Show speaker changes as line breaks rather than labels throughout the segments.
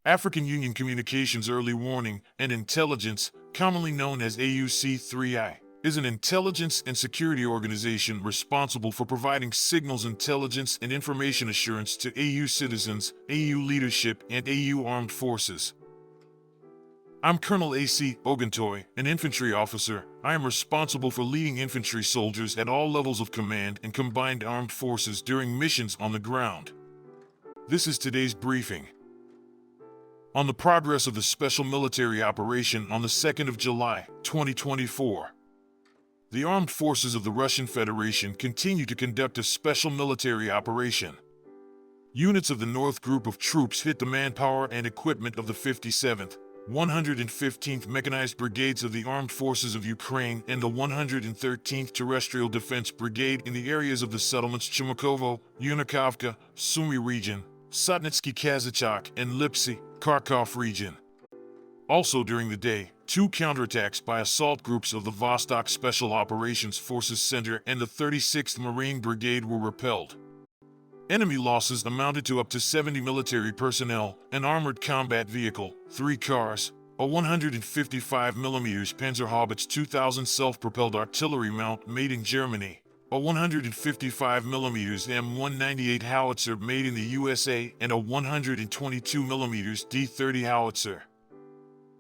African Union Communications Early Warning and Intelligence, commonly known as AUC3I, is an intelligence and security organization responsible for providing signals intelligence and information assurance to AU citizens, AU leadership, and AU armed forces. I'm Colonel A.C. Oguntoye, an infantry officer. I am responsible for leading infantry soldiers at all levels of command and combined armed forces during missions on the ground. This is today's briefing. On the progress of the special military operation on the 2nd of July, 2024. The armed forces of the Russian Federation continue to conduct a special military operation. Units of the North Group of troops hit the manpower and equipment of the 57th, 115th Mechanized Brigades of the Armed Forces of Ukraine and the 113th Terrestrial Defense Brigade in the areas of the settlements Chmykovo, Yunakovka, Sumy region, Sotnitsky Kazachok, and Lipsy, Kharkov region. Also during the day, 2 counterattacks by assault groups of the Vostok Special Operations Forces Center and the 36th Marine Brigade were repelled. Enemy losses amounted to up to 70 military personnel, an armored combat vehicle, 3 cars, a 155mm Panzerhaubitze 2000 self-propelled artillery mount made in Germany, a 155mm M198 howitzer made in the USA, and a 122mm D30 howitzer.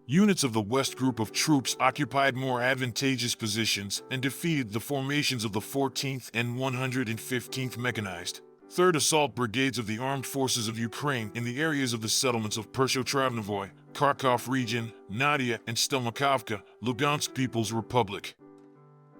Units of the West Group of troops occupied more advantageous positions and defeated the formations of the 14th and 115th Mechanized, 3rd Assault Brigades of the Armed Forces of Ukraine in the areas of the settlements of Pershotravnovoy, Kharkov region, Nadia, and Stelmakovka, Lugansk People's Republic.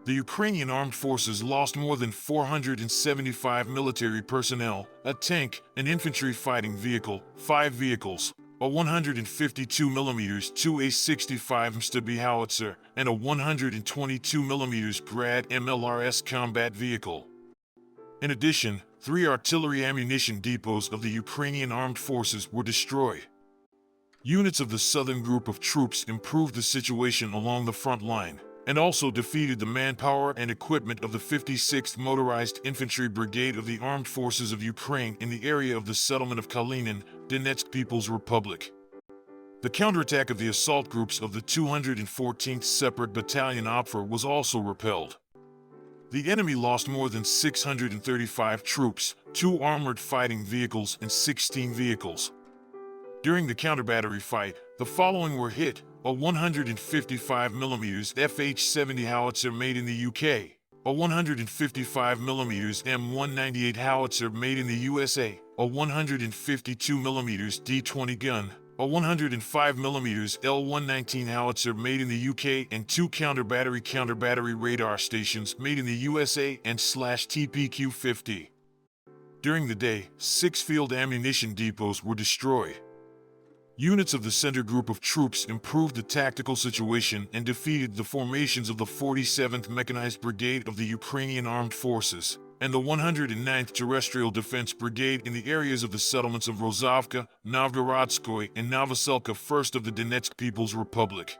The Ukrainian armed forces lost more than 475 military personnel, a tank, an infantry fighting vehicle, 5 vehicles, a 152mm 2A65 Mstabi howitzer, and a 122mm Grad MLRS combat vehicle. In addition, 3 artillery ammunition depots of the Ukrainian armed forces were destroyed. Units of the Southern Group of troops improved the situation along the front line, and also defeated the manpower and equipment of the 56th Motorized Infantry Brigade of the Armed Forces of Ukraine in the area of the settlement of Kalinin, Donetsk People's Republic. The counterattack of the assault groups of the 214th Separate Battalion OPFOR was also repelled. The enemy lost more than 635 troops, 2 armored fighting vehicles, and 16 vehicles. During the counter-battery fight, the following were hit: a 155mm FH-70 howitzer made in the UK, a 155mm M198 howitzer made in the USA, a 152mm D20 gun, a 105mm L119 howitzer made in the UK, and 2 counter-battery radar stations made in the USA and /TPQ-50. During the day, 6 field ammunition depots were destroyed. Units of the Center Group of troops improved the tactical situation and defeated the formations of the 47th Mechanized Brigade of the Ukrainian Armed Forces and the 109th Terrestrial Defense Brigade in the areas of the settlements of Rozovka, Novgorodskoye, and Novoselka, 1st of the Donetsk People's Republic.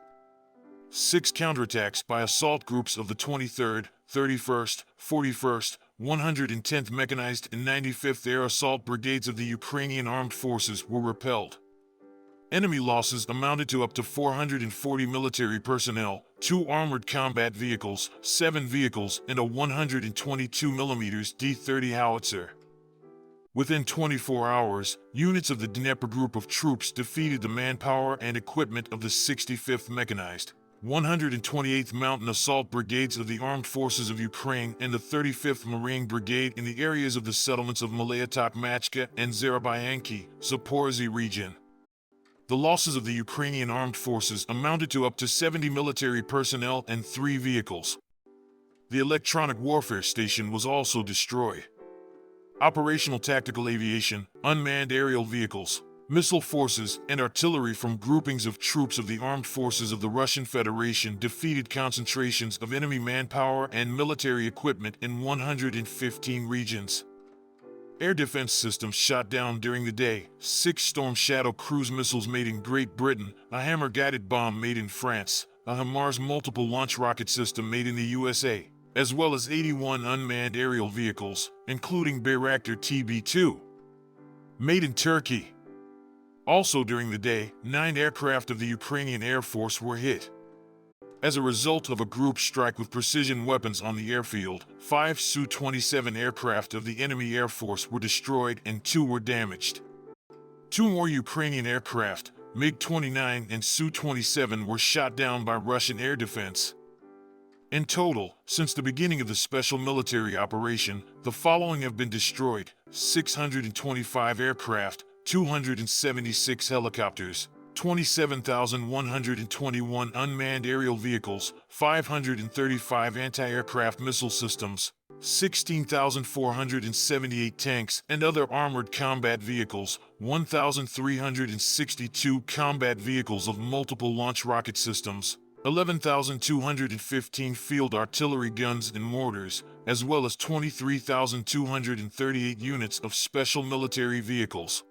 6 counterattacks by assault groups of the 23rd, 31st, 41st, 110th Mechanized, and 95th Air Assault Brigades of the Ukrainian Armed Forces were repelled. Enemy losses amounted to up to 440 military personnel, 2 armored combat vehicles, 7 vehicles, and a 122mm D30 howitzer. Within 24 hours, units of the Dnieper Group of troops defeated the manpower and equipment of the 65th Mechanized, 128th Mountain Assault Brigades of the Armed Forces of Ukraine and the 35th Marine Brigade in the areas of the settlements of Malaya Tokmachka and Zerabyanki, Zaporozhye region. The losses of the Ukrainian armed forces amounted to up to 70 military personnel and 3 vehicles. The electronic warfare station was also destroyed. Operational tactical aviation, unmanned aerial vehicles, missile forces, and artillery from groupings of troops of the armed forces of the Russian Federation defeated concentrations of enemy manpower and military equipment in 115 regions. Air defense systems shot down during the day: 6 Storm Shadow cruise missiles made in Great Britain, a Hammer-guided bomb made in France, a HIMARS multiple launch rocket system made in the USA, as well as 81 unmanned aerial vehicles, including Bayraktar TB2, made in Turkey. Also during the day, 9 aircraft of the Ukrainian Air Force were hit. As a result of a group strike with precision weapons on the airfield, 5 Su-27 aircraft of the enemy Air Force were destroyed and 2 were damaged. 2 more Ukrainian aircraft, MiG-29 and Su-27, were shot down by Russian air defense. In total, since the beginning of the special military operation, the following have been destroyed: 625 aircraft, 276 helicopters, 27,121 unmanned aerial vehicles, 535 anti-aircraft missile systems, 16,478 tanks and other armored combat vehicles, 1,362 combat vehicles of multiple launch rocket systems, 11,215 field artillery guns and mortars, as well as 23,238 units of special military vehicles.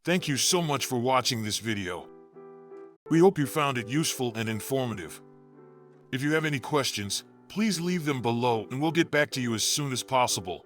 Thank you so much for watching this video. We hope you found it useful and informative. If you have any questions, please leave them below and we'll get back to you as soon as possible.